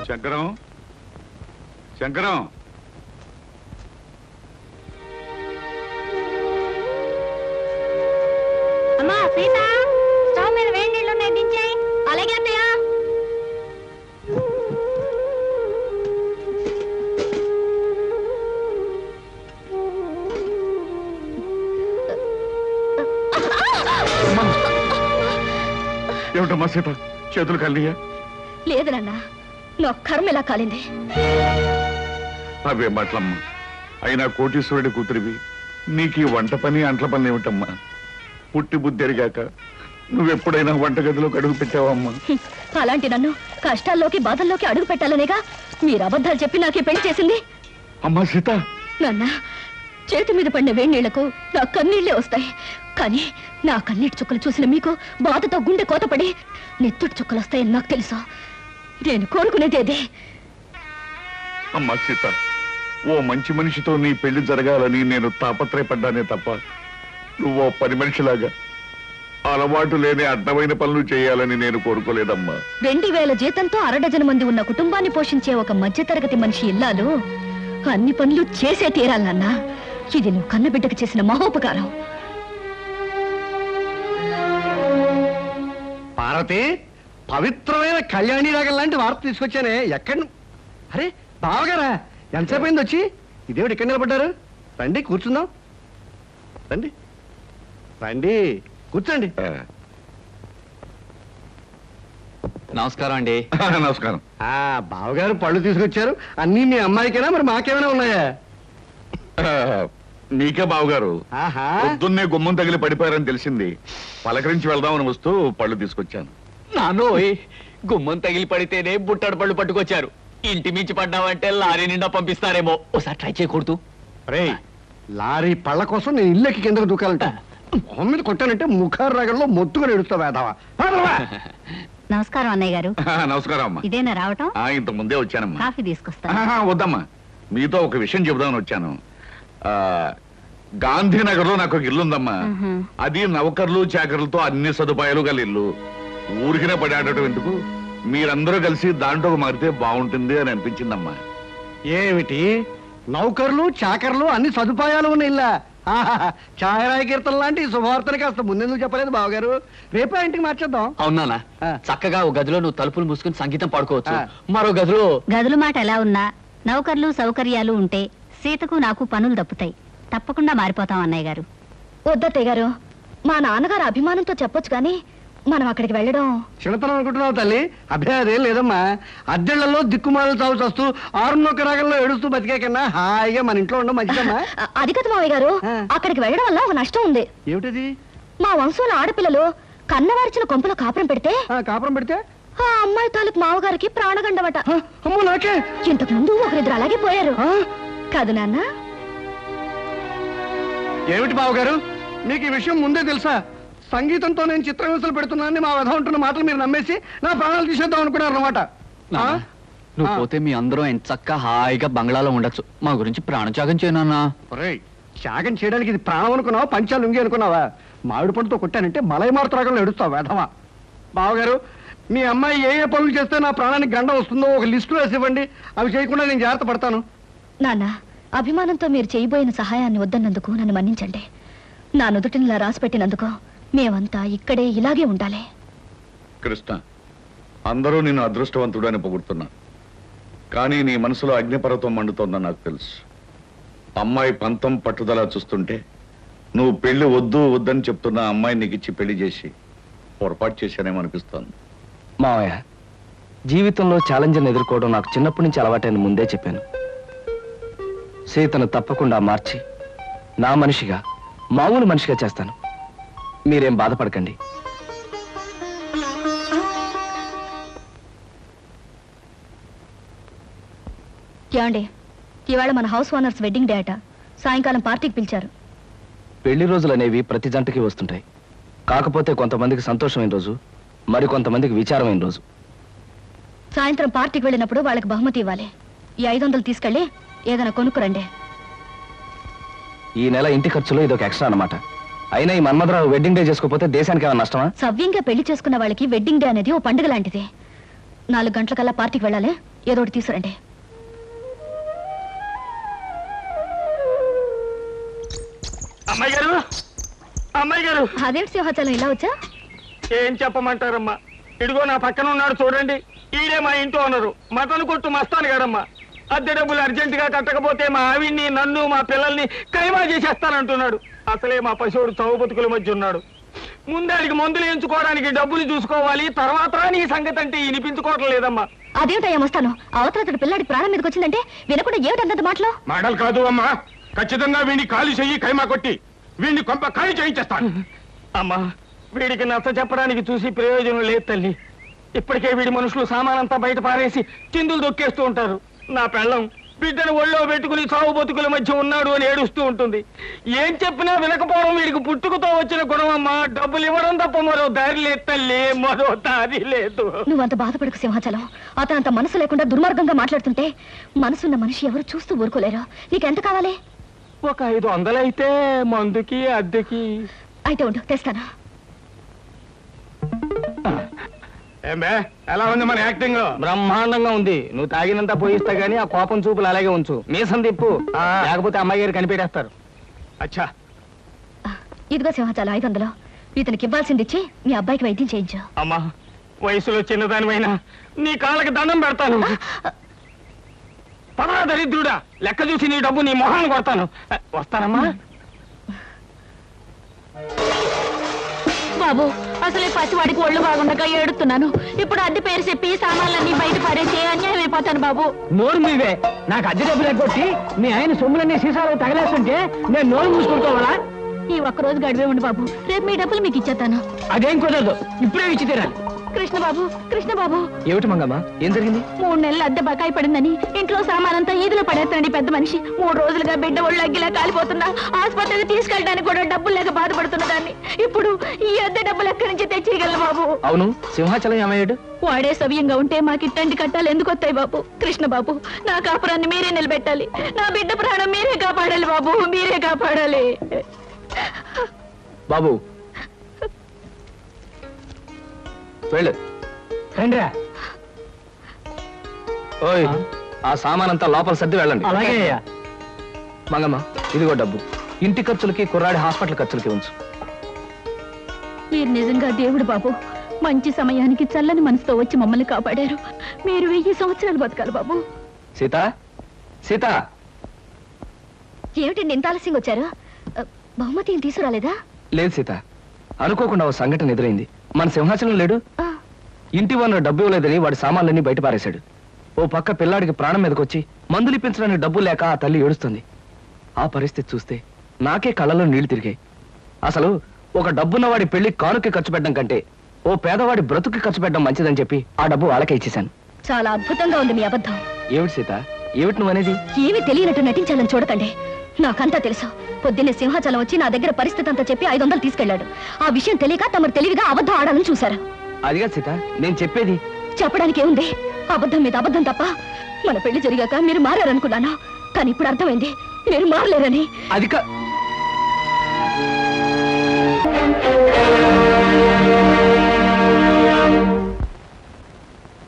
శంకరం శంకరం అమ్మా సీత స్టవ్ మీద వేడి నీళ్ళు ఉన్నాయి దించేయి. అలాగే అత్తయ్య. ఏమిటమ్మా సీత చేతులు కలియా? లేదు నాన్న, నా కర్మ ఇలా కాలింది. అవే మాటలమ్మా. అయినా కోటీశ్వరుడి కూతురివి, నీకు ఈ వంట పని అంట్ల పని ఏమిటమ్మా? పుట్టి బుద్ధి ఎరిగాక నువ్వెప్పుడైనా వంటగదిలోకి అడుగు పెట్టావమ్మా? అలాంటి నన్ను కష్టాల్లోకి బాధల్లోకి అడుగు పెట్టాలనేగా మీరు అబద్ధాలు చెప్పి నాకే పెళ్లి చేసింది. అమ్మా సీత, నాన్న చేతి మీద పడిన వేడి నీళ్లకు నా కన్నీళ్లే వస్తాయి. కానీ నా కన్నీటి చుక్కలు చూసిన మీకు బాధతో గుండె కోతపడి నెత్తుటి చుక్కలు వస్తాయని నాకు తెలుసు. నేను కోరుకునేది అదే. అమ్మా సీత, ఓ మంచి మనిషితో నీ పెళ్లి జరగాలని నేను తాపత్రయపడ్డానే తప్ప నువ్వో పని మనిషిలాగా అలవాటు లేని అడ్డమైన పనులు చేయాలని నేను కోరుకోలేదమ్మా. 2000 జీతంతో 6 మంది ఉన్న కుటుంబాన్ని పోషించే ఒక మధ్యతరగతి మనిషి ఇల్లాలు అన్ని పనులు చేసే తీరాలన్నా. ఇది నువ్వు కన్నబిడ్డకు చేసిన మహోపకారం. పార్వతి, పవిత్రమైన కళ్యాణి రాగం లాంటి వార్త తీసుకొచ్చానే. ఎక్కడ? అరే బావగారా, ఎంతసేపు అయింది వచ్చి? ఇదేమిటి ఇక్కడ నిలబడ్డారు? రండి కూర్చుందాం. రండి రండి కూర్చోండి. నమస్కారం అండి. నమస్కారం. బావగారు పళ్ళు తీసుకొచ్చారు. అన్నీ మీ అమ్మాయికేనా, మరి మాకేమైనా ఉన్నాయా? నీకే బావగారు. పొద్దున్నే గుమ్మం తగిలి పడిపోయారని తెలిసింది. పలకరించి వెళ్దామని వస్తూ పళ్ళు తీసుకొచ్చాను. నానోయ్, గుమ్మం తగిలి పడితేనే బుట్టడు పళ్ళు పట్టుకొచ్చారు. ఇంటి మించి పడ్డావంటే లారీ నిండా పంపిస్తారేమో. ఒకసారి ట్రై చేయకూడదు? రే, లారీ పళ్ళ కోసం నేను ఇల్లెక్కి కిందకు దూకాలంట. మొహం మీద కొట్టానంటే ముఖారు రాగంలో మొత్తుగా ఎడుస్తావు వేదావా. నమస్కారం అన్నయ్య గారు. నమస్కారం అమ్మా. ఇదేనా రావటం? ఇంత ముందే వచ్చానమ్మా. కాఫీ తీసుకొస్తా. వద్దమ్మా, మీతో ఒక విషయం చెబుదామని వచ్చాను. గాంధీనగర్ లో నాకు ఒక ఇల్లు ఉందమ్మా. అది నౌకర్లు చాకర్లతో అన్ని సదుపాయాలు గల ఇల్లు. ఊరికినే పడి ఆడటం ఎందుకు, మీరందరూ కలిసి దాంట్లో మారితే బాగుంటుంది అని అనిపించిందమ్మా. ఏమిటి, నౌకర్లు చాకర్లు అన్ని సదుపాయాలు ఉన్న ఇల్లా? ఛాయరాయ కీర్తన లాంటి శుభవార్తని కాస్త ముందెందుకు చెప్పలేదు బావగారు? రేపే ఇంటికి మార్చేద్దాం. అవునా? చక్కగా ఒక గదిలో నువ్వు తలుపులు మూసుకుని సంగీతం పాడుకోవచ్చు. మరో గదిలో గదుల మాట ఎలా ఉన్నా నౌకర్లు సౌకర్యాలు ఉంటే సీతకు నాకు పనులు తప్పుతాయి. తప్పకుండా మారిపోతాం అన్నయ్య గారు. వద్దత్తయ్య గారు, మా నాన్నగారు అభిమానంతో చెప్పొచ్చు కానీ మనం అక్కడికి వెళ్ళడం చిన్నతనం అనుకుంటున్నావు తల్లి. అభ్యాదేం లేదమ్మా. అద్దెళ్లలో దిక్కుమాలు చావు చస్తూ 6 రాగంలో ఏడుస్తూ బతికే కన్నా హాయిగా మన ఇంట్లో ఉండడం మంచిదమ్మా. అది కదా మావయ్య గారు, అక్కడికి వెళ్ళడం వల్ల ఒక నష్టం ఉంది. ఏమిటది? మా వంశంలో ఆడపిల్లలు కన్నవారిచిన కొంపలో కాపురం పెడితే ఆ అమ్మాయి తాలూకు మావగారికి ప్రాణగండమట. అమ్మో నాకే. ఇంతకు ముందు ఒకరిద్దరు అలాగే పోయారు కాదు నాన్న? ఏమిటి బావగారు, మీకు ఈ విషయం ముందే తెలుసా? సంగీతంతో నేను చిత్రహింసలు పెడుతున్నానని మా వధ ఉంటున్న మాటలు మీరు నమ్మేసి నా ప్రాణాలు తీసేద్దాం అనుకున్నారు అన్నమాట. నువ్వు పోతే మీ అందరం ఎంత చక్కగా హాయిగా బంగ్లాలో ఉండొచ్చు. మా గురించి ప్రాణత్యాగం చేయనన్నా. త్యాగం చేయడానికి ఇది ప్రాణం అనుకున్నావా, పంచాలు ఉంగి అనుకున్నావా? మామిడి పండుతో కొట్టానంటే మలైమారుత రాగంలో ఎడుస్తావు వేధవా. బావగారు, మీ అమ్మాయి ఏ ఏ పనులు చేస్తే నా ప్రాణానికి గండం వస్తుందో ఒక లిస్టు వేసి ఇవ్వండి. అవి చేయకుండా నేను జాగ్రత్త పడతాను. నాన్న, అభిమానంతో మీరు చేయబోయిన సహాయాన్ని వద్దన్నందుకు నన్ను మన్నించండి. నా నుదుటినిలా రాసి పెట్టినందుకు మేమంతా ఇక్కడే ఇలాగే ఉండాలి. కృష్ణ, అందరూ నిన్ను అదృష్టవంతుడు అని పొగుడుతున్నా, కానీ నీ మనసులో అగ్నిపర్వతం మండుతోందని నాకు తెలుసు. అమ్మాయి పంతం పట్టుదల చూస్తుంటే నువ్వు పెళ్లి వద్దు వద్దని చెప్తున్న అమ్మాయి నీకు ఇచ్చి పెళ్లి చేసి పొరపాటు చేశానేమో అనిపిస్తోంది. మావయ్య, జీవితంలో ఛాలెంజ్ని ఎదుర్కోవడం నాకు చిన్నప్పటి నుంచి అలవాటైన ముందే చెప్పాను. సీతను తప్పకుండా మార్చి నా మనిషిగా, మామూలు మనిషిగా చేస్తాను. మీరేం బాధపడకండి. ఏమండి, ఇవాళ మన హౌస్ ఓనర్స్ వెడ్డింగ్ డే అట. సాయంకాలం పార్టీకి పిలిచారు. పెళ్లి రోజులు అనేవి ప్రతి జంటకి వస్తుంటాయి. కాకపోతే కొంతమందికి సంతోషమైన రోజు, మరి కొంతమందికి విచారమైన రోజు. సాయంత్రం పార్టీకి వెళ్ళినప్పుడు వాళ్ళకి బహుమతి ఇవ్వాలి. ఈ 500 తీసుకెళ్ళి ఏదైనా కొనుక్కురండి. ఈ నెల ఇంటి ఖర్చులో ఇదొక ఎక్స్ట్రా అన్నమాట. అయినా ఈ మన్మధరావు వెడ్డింగ్ డే చేసుకోకపోతే దేశానికి ఏమైనా నష్టమా? సవ్యంగా పెళ్లి చేసుకున్న వాళ్ళకి వెడ్డింగ్ డే అనేది ఓ పండుగ లాంటిది. 4 గంటలకల్లా పార్టీకి వెళ్ళాలి. ఏదో ఒకటి తీసుకురండి. అమ్మాయి గారు, అమ్మాయి గారు, అదేంటి సింహాచలం ఇలా వచ్చా? ఏం చెప్పమంటారమ్మా? ఇదిగో నా పక్కన ఉన్నాడు చూడండి, ఈడే మా ఇంట్లో ఉన్నారు మటన్ కొట్టు మస్తాను గారమ్మా. అద్దె డబ్బులు అర్జెంట్ గా కట్టకపోతే మా ఆవిడ్ని, నన్ను, మా పిల్లల్ని కైమా చేసేస్తానంటున్నాడు. అసలే మా పశువుడు చౌ బతుకుల మధ్య ఉన్నాడు. ముందాడికి మందులు ఎంచుకోవడానికి డబ్బులు చూసుకోవాలి, తర్వాత నీ సంగతి అంటే వినిపించుకోవటం లేదమ్మా. అదేమిటయ్యా వస్తాను, అవతల పిల్లాడి ప్రాణం మీదకి వచ్చిందంటే వినకుండా ఏమిటంత మాటలు? మాటలు కాదు అమ్మా, ఖచ్చితంగా వీడిని ఖాళీ చెయ్యి, కైమా కొట్టి వీడిని కొంప ఖాళీ చేయించేస్తాను. అమ్మా, వీడికి నచ్చ చెప్పడానికి చూసి ప్రయోజనం లేదు తల్లి. ఇప్పటికే వీడి మనుషులు సామానంతా బయట పారేసి చిందులు దొక్కేస్తూ ఉంటారు. నా పెళ్ళం బిడ్డను ఒళ్ళో పెట్టుకుని చావు బతుకుల మధ్య ఉన్నాడు అని ఏడుస్తూ ఉంటుంది. ఏం చెప్పినా వినకపోవడం వీడికి పుట్టుకతో వచ్చిన గుణమమ్మా. డబ్బులు ఇవ్వడం తప్ప మరో దారి లేదు తల్లి, మరో దారి లేదు. నువ్వంత బాధపడకు సింహాచలం. అతను అంత మనసు లేకుండా దుర్మార్గంగా మాట్లాడుతుంటే మనసున్న మనిషి ఎవరు చూస్తూ ఊరుకోలేరు. నీకెంత కావాలి? ఒక 500 అయితే మందుకి అద్దెకి. అయితే ఉండు, తెస్తాను. ఏమే ఎలా ఉంది మన యాక్టింగ్? బ్రహ్మాండంగా ఉంది. నువ్వు తాగినంత పోయిస్తా గానీ ఆ కోపం చూపులు అలాగే ఉంచు. మీసం తిప్పు, లేకపోతే అమ్మాయి గారు కనిపెట్టేస్తారు. అచ్చా, ఇదిగో సింహాచలం 500. ఇతనికి ఇవ్వాల్సింది ఇచ్చి మీ అబ్బాయికి వైద్యం చేయించు. అమ్మా, వయసులో చిన్నదానివైనా నీ కాళ్ళకి దండం పెడతాను. పదరా దరిద్రుడా, లెక్క చూసి నీ డబ్బు నీ మొహాన్ని కొడతాను. వస్తానమ్మా. బాబు, అసలే పసివాడికి ఒళ్ళు బాగుండక ఏడుతున్నాను. ఇప్పుడు అద్దె పేరు చెప్పి సామాన్లన్నీ బయట పారేసి అన్యాయం అయిపోతాను బాబు. నోరు మీవే. నాకు అద్దె డబ్బులు ఎగ్గొట్టి మీ ఆయన సొమ్ములన్నీ సీసాలు తగలేస్తుంటే నేను నోరు మూసుకుంటావాలా? ఈ ఒక్కరోజు గడివే ఉండి బాబు, రేపు మీ డబ్బులు మీకు ఇచ్చేస్తాను. అదేం కుదరదు, ఇప్పుడే ఇచ్చి తీరాలి. కృష్ణ బాబు, కృష్ణ బాబు. ఏమిటి మంగమ్మ, ఏం జరిగింది? 3 నెలలు అద్దె బకాయి పడిందని ఇంట్లో సామానంతా ఈదులో పడేస్తానండి పెద్ద మనిషి. 3 రోజులుగా బిడ్డ ఒళ్ళు అగ్గిలా కాలిపోతున్నా, ఆసుపత్రికి తీసుకెళ్ళడానికి కూడా డబ్బులు లేక బాధపడుతున్న దాన్ని. ఇప్పుడు ఈ అద్దె డబ్బులు ఎక్కడి నుంచి తెచ్చేయగలను బాబు? అవును, సింహాచలం ఏమయ్యాడు? వాడే సవ్యంగా ఉంటే మాకు ఇట్టండి కట్టాలి ఎందుకు వస్తాయి బాబు? కృష్ణ బాబు, నా కాపురాన్ని మీరే నిలబెట్టాలి. నా బిడ్డ ప్రాణం మీరే కాపాడాలి బాబు, మీరే కాపాడాలి. బాబు వెళ్ళు. రండిరా. ఓయ్, ఆ సామానంతా లోపల సర్ది వెళ్ళండి. అలాగే అయ్యా. మంగమ్మ, ఇదిగో డబ్బు. ఇంటి ఖర్చులకి, కుర్రాడి హాస్పిటల్ ఖర్చులకి ఉంచు. మీరు నిజంగా దేవుడు బాబు. మంచి సమయానికి చల్లని మనసుతో వచ్చి మమ్మల్ని కాపాడారు. మీరు 1000 సంవత్సరాలు బతకాలి బాబు. సీత, సీత. ఏమిటండి ఇంత ఆలస్యంగా వచ్చారు? బహుమతి ఏం తీసుకురాలేదా? లేదు సీత, అనుకోకుండా ఓ సంఘటన ఎదురైంది. మన సింహాచలం లేడు, ఇంటి వనరు డబ్బు ఇవ్వలేదని వాడి సామాన్లన్నీ బయట పారేశాడు. ఓ పక్క పిల్లాడికి ప్రాణం మీదకొచ్చి మందులు ఇప్పించడానికి డబ్బు లేక ఆ తల్లి ఏడుస్తుంది. ఆ పరిస్థితి చూస్తే నాకే కళ్ళలో నీళ్లు తిరిగాయి. అసలు ఒక డబ్బున్న వాడి పెళ్లి కానుకి ఖర్చు పెట్టడం కంటే ఓ పేదవాడి బ్రతుకి ఖర్చు పెట్టడం మంచిదని చెప్పి ఆ డబ్బు వాళ్ళకే ఇచ్చేశాను. చాలా అద్భుతంగా ఉంది మీ అబద్ధం. ఏమిటి సీత, ఏమిటి నువ్వనేది? ఏమీ తెలియనట్టు నటించాలని చూడకండి. నాకంతా తెలుసు. పొద్దున్నే సింహాచలం వచ్చి నా దగ్గర పరిస్థితి అంతా చెప్పి 500 తీసుకెళ్లాడు. ఆ విషయం తెలియక తమరు తెలివిగా అబద్ధం ఆడాలని చూశారు. అదిగా సీత, నేను చెప్పేది. చెప్పడానికి ఏముంది? అబద్ధం మీద అబద్ధం తప్ప. మన పెళ్లి జరిగాక మీరు మారారనుకున్నాను, కానీ ఇప్పుడు అర్థమైంది మీరు మారలేరని. అది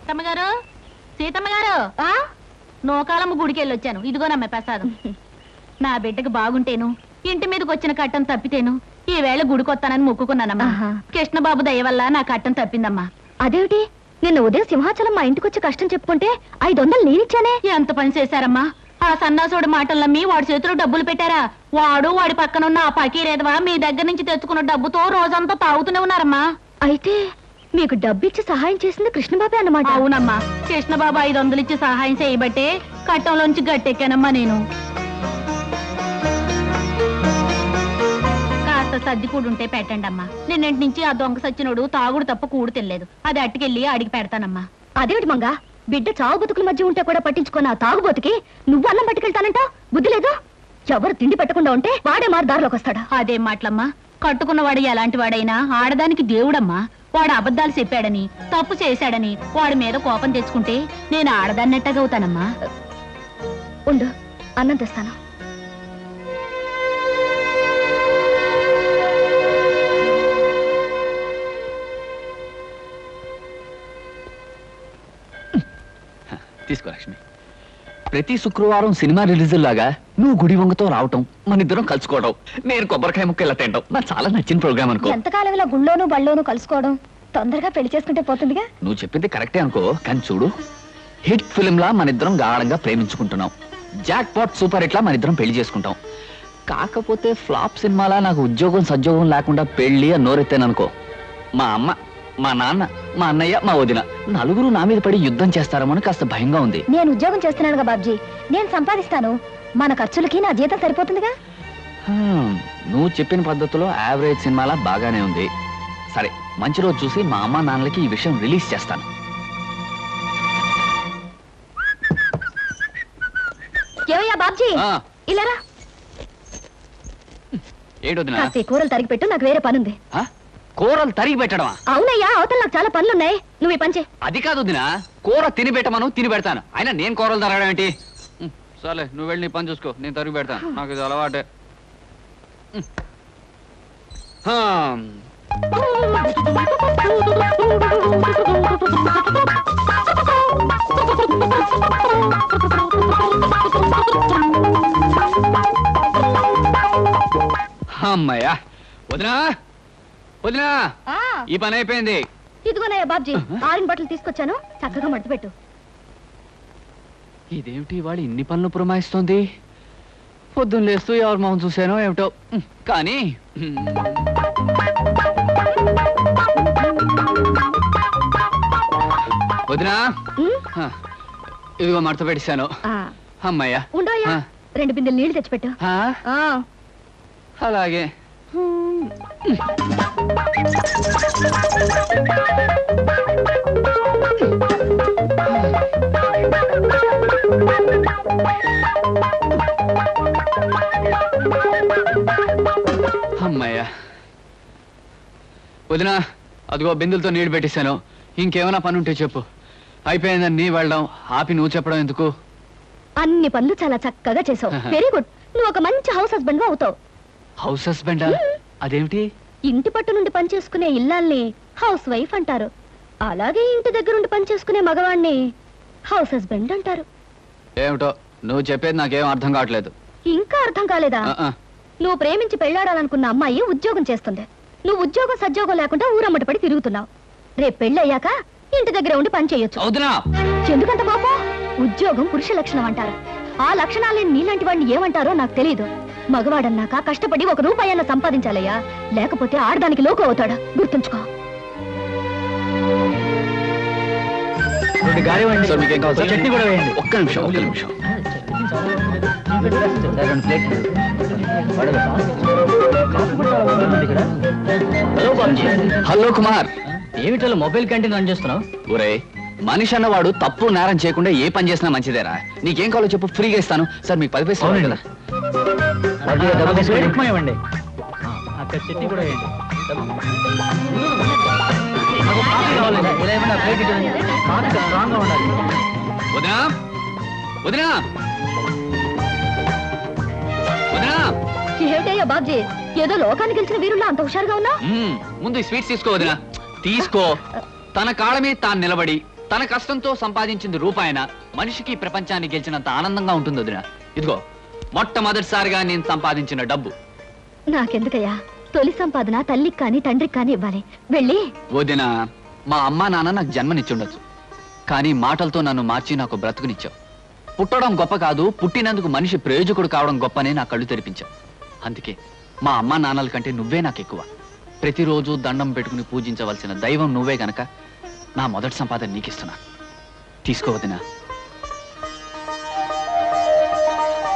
సీతమ్మగారు, సీతమ్మగారు, నోకాలమ్మ గుడికి వెళ్ళొచ్చాను. ఇదిగోనమ్మ ప్రసాదం. నా బిడ్డకు బాగుంటేను, ఇంటి మీదకి వచ్చిన కట్టం తప్పితేను ఈవేళ గుడికొత్తానని మొక్కుకున్నానమ్మా. కృష్ణబాబు దయ వల్ల నా కట్టం తప్పిందమ్మా. అదేమిటి? నిన్న ఉదయం సింహాచలం మా ఇంటికొచ్చి కష్టం చెప్పుకుంటే 500 నేనిచ్చానే. ఎంత పని చేశారమ్మా? ఆ సన్నాసుడు మాటలు నమ్మి వాడి చేతిలో డబ్బులు పెట్టారా? వాడు వాడి పక్కనున్న ఆ పకీరేదవా మీ దగ్గర నుంచి తెచ్చుకున్న డబ్బుతో రోజంతా తాగుతూనే ఉన్నారమ్మా. అయితే మీకు డబ్బిచ్చి సహాయం చేసింది కృష్ణబాబే అన్నమాట. అవునమ్మా, కృష్ణబాబు 500 ఇచ్చి సహాయం చేయబట్టే కట్టంలోంచి గట్టెక్కానమ్మా నేను. కాస్త సర్ది కూడుంటే పెట్టండి అమ్మా. నిన్నటి నుంచి ఆ దొంగ సచ్చినోడు తాగుడు తప్ప కూడు తినలేదు. అది అట్టుకెళ్ళి అడిగి పెడతానమ్మా. అదేమిటి మంగా, బిడ్డ చావు బతుకుల మధ్య ఉంటే కూడా పట్టించుకున్న ఆ తాగుబోతుకి నువ్వు అన్నం పట్టుకెళ్తానంట? బుద్ధి లేదు. ఎవరు తిండి పెట్టకుండా ఉంటే వాడే మారు దారిలోకి వస్తాడా? అదేం మాటలమ్మా? కట్టుకున్నవాడు ఎలాంటి వాడైనా ఆడదానికి దేవుడమ్మా. వాడు అబద్ధాలు చెప్పాడని, తప్పు చేశాడని వాడి మీద కోపం తెచ్చుకుంటే నేను ఆడదాన్నట్టగవుతానమ్మా. ఉండు, అన్నం తెస్తాను. తీసుకో లక్ష్మి. ప్రతి శుక్రవారం సినిమా రిలీజ్ లాగా నువ్వు గుడి వంగతో రావటం, మన ఇద్దరం కలుసుకోవడం, నేను కొబ్బరికాయ ముక్క ఇలా తింటాం నాకు చాలా నచ్చిన ప్రోగ్రామ్ అనుకో. ఎంతకాలం ఇలా గుళ్ళోను బళ్ళోను కలుసుకోవడం, తొందరగా పెళ్లి చేసుకుంటే పోతుందిగా. నువ్వు చెప్పింది కరెక్టే అనుకో, కానీ చూడు హిట్ ఫిల్మ్ లా మన ఇద్దరం గాఢంగా ప్రేమించుకుంటున్నాం. జాక్ పాట్ సూపర్ హిట్ లా మన ఇద్దరం పెళ్లి చేసుకుంటాం. కాకపోతే ఫ్లాప్ సినిమాలా నాకు ఉద్యోగం సద్యోగం లేకుండా పెళ్లి అని నోరెత్తాననుకో, మా అమ్మ, మా నాన్న, మా అన్నయ్య, మా వదిన నలుగురు నా మీద పడి యుద్ధం చేస్తారేమో కాస్త భయంగా ఉంది. నేను ఉద్యోగం చేస్తున్నానుగా బాబ్జీ, నేను సంపాదిస్తాను. మన ఖర్చులకి నా జీతం సరిపోతుందిగా. నువ్వు చెప్పిన పద్ధతిలో యావరేజ్ సినిమాలా బాగానే ఉంది. సరే, మంచి రోజు చూసి మా అమ్మ నాన్నలకి ఈ విషయం రిలీజ్ చేస్తాను. ఏమయ్యా బాబ్జీ, ఇలారా. ఏడొదినా? కాస్త కూరలు తరిగి పెట్టు, నాకు వేరే పనుంది. కూరలు తరిగి పెట్టడమా? అవునయ్యా, అవతల నాకు చాలా పనులున్నాయి. నువ్వు ఈ పంచే. అది కాదు వదినా, కూర తిని పెట్టమను, తిని పెడతాను. అయినా నేను కూరలు తరగడం ఏంటి? సరే, నువ్వు వెళ్ళి నీ పని చూసుకో, నేను తరిగి పెడతాను, నాకు ఇది అలవాటే. అమ్మయ్యా. వదినా, వదినా, ఈ పని అయిపోయింది. ఇదిగోనయ్యా బాబ్జీ, ఆరిన బట్టలు తీసుకొచ్చాను, చక్కగా మడత పెట్టు. ఇదేమిటి ఇవాళ ఇన్ని పనులు పురమాయిస్తోంది? పొద్దున్న లేస్తూ ఎవరి మొహం చూసానో ఏమిటో. కానీ వదినా, ఇదిగో మడత పెట్టేశాను. అమ్మయ్యా. ఉండోయ్యా, 2 బిందెలు నీళ్లు తెచ్చిపెట్టు. అలాగే. అమ్మయ్యా. వదినా, అదిగో బిందులతో నీళ్లు పెట్టేశాను. ఇంకేమైనా పని ఉంటే చెప్పు. అయిపోయిందని నీ వెళ్ళడం ఆపి నువ్వు చెప్పడం ఎందుకు? అన్ని పనులు చాలా చక్కగా చేసావు. Very good. నువ్వు ఒక మంచి హౌస్ హస్బెండ్ అవుతావు. హౌస్ హస్బెండా? అదేమిటి? ఇంటి పట్టు నుండి పని చేసుకునే ఇల్లాల్ని హౌస్ వైఫ్ అంటారు. అలాగే ఇంటి దగ్గర నుండి పని చేసుకునే మగవాణ్ణి హౌస్ హస్బెండ్ అంటారు. ఏమిటో నువ్వు చెప్పేది నాకేం అర్థం కావట్లేదు. ఇంకా అర్థం కాలేదా? నువ్వు ప్రేమించి పెళ్లాడాలనుకున్న అమ్మాయి ఉద్యోగం చేస్తుంది. నువ్వు ఉద్యోగం సద్యోగం లేకుండా ఊరమ్మటి పడి తిరుగుతున్నావు. రేపు పెళ్లి అయ్యాక ఇంటి దగ్గర ఉండి పని చేయొచ్చు. ఎందుకంత పాపం? ఉద్యోగం పురుష లక్షణం అంటారు. ఆ లక్షణాలేని నీలాంటి వాడిని ఏమంటారో నాకు తెలియదు. మగవాడన్నాక కష్టపడి 1 రూపాయి అన్న సంపాదించాలయ్యా, లేకపోతే ఆడదానికి లోకు అవుతాడా, గుర్తుంచుకో. చట్నీ కూడా వేయండి. ఒక్క నిమిషం. హలో కుమార్, ఏమిటో మొబైల్ క్యాంటీన్ రన్ చేస్తున్నావు? ఒరే, మనిషి అన్నవాడు తప్పు నేరం చేయకుండా ఏ పని చేసినా మంచిదేరా. నీకేం కావాలో చెప్పు, ఫ్రీగా ఇస్తాను. సార్ మీకు 10 పైసలు కదా. ఇవ్వండి. అక్కడ చట్నీ కూడా వేయండి. వదినా, వదినా, వదినా. ఏమిటయ్యా బాబ్జీ, ఏదో లోకానికి గెలిచిన వీరుల్లో అంత హుషారుగా ఉన్నా? ముందు ఈ స్వీట్స్ తీసుకో వదినా, తీసుకో. తన కాళ్ళ మీద తాను నిలబడి తన కష్టంతో సంపాదించింది రూపాయన మనిషికి ప్రపంచాన్ని గెలిచినంత ఆనందంగా ఉంటుంది వదినా. ఇదిగో మొట్టమొదటిసారిగా నేను సంపాదించిన డబ్బు. నాకెందుకయ్యా, తొలి సంపాదన తల్లికి కానీ తండ్రికి కానీ ఇవ్వాలి. వెళ్ళి. వదినా, మా అమ్మా నాన్న నాకు జన్మనిచ్చుండొచ్చు, కానీ మాటలతో నన్ను మార్చి నాకు బ్రతుకునిచ్చావు. పుట్టడం గొప్ప కాదు, పుట్టినందుకు మనిషి ప్రయోజకుడు కావడం గొప్పనే నా కళ్ళు తెరిపించావు. అందుకే మా అమ్మా నాన్నల కంటే నువ్వే నాకు ఎక్కువ. ప్రతిరోజు దండం పెట్టుకుని పూజించవలసిన దైవం నువ్వే గనక నా మొదటి సంపాదన నీకిస్తున్నా. తీసుకోవద్దునా.